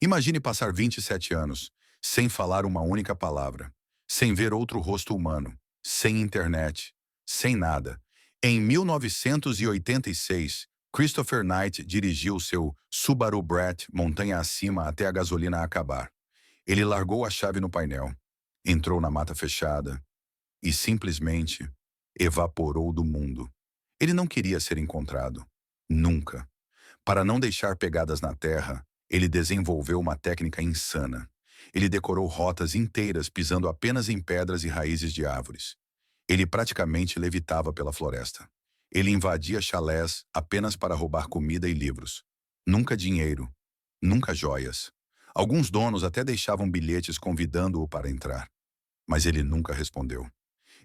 Imagine passar 27 anos, sem falar uma única palavra, sem ver outro rosto humano, sem internet, sem nada. Em 1986, Christopher Knight dirigiu seu Subaru Brat montanha acima até a gasolina acabar. Ele largou a chave no painel, entrou na mata fechada e simplesmente evaporou do mundo. Ele não queria ser encontrado. Nunca. Para não deixar pegadas na terra, ele desenvolveu uma técnica insana. Ele decorou rotas inteiras pisando apenas em pedras e raízes de árvores. Ele praticamente levitava pela floresta. Ele invadia chalés apenas para roubar comida e livros. Nunca dinheiro, nunca joias. Alguns donos até deixavam bilhetes convidando-o para entrar. Mas ele nunca respondeu.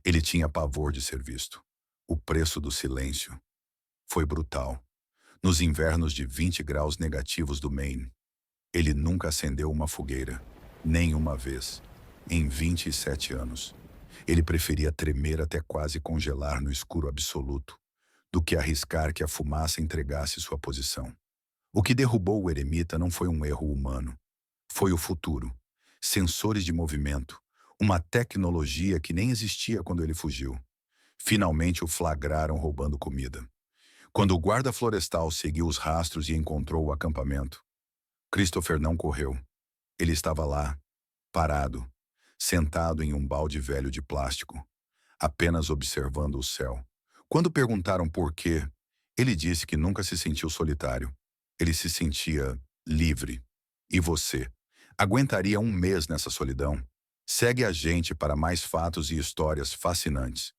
Ele tinha pavor de ser visto. O preço do silêncio foi brutal. Nos invernos de 20 graus negativos do Maine, ele nunca acendeu uma fogueira, nem uma vez, em 27 anos. Ele preferia tremer até quase congelar no escuro absoluto, do que arriscar que a fumaça entregasse sua posição. O que derrubou o eremita não foi um erro humano. Foi o futuro. Sensores de movimento. Uma tecnologia que nem existia quando ele fugiu. Finalmente o flagraram roubando comida. Quando o guarda florestal seguiu os rastros e encontrou o acampamento, Christopher não correu. Ele estava lá, parado, sentado em um balde velho de plástico, apenas observando o céu. Quando perguntaram por quê, ele disse que nunca se sentiu solitário. Ele se sentia livre. E você? Aguentaria um mês nessa solidão? Segue a gente para mais fatos e histórias fascinantes.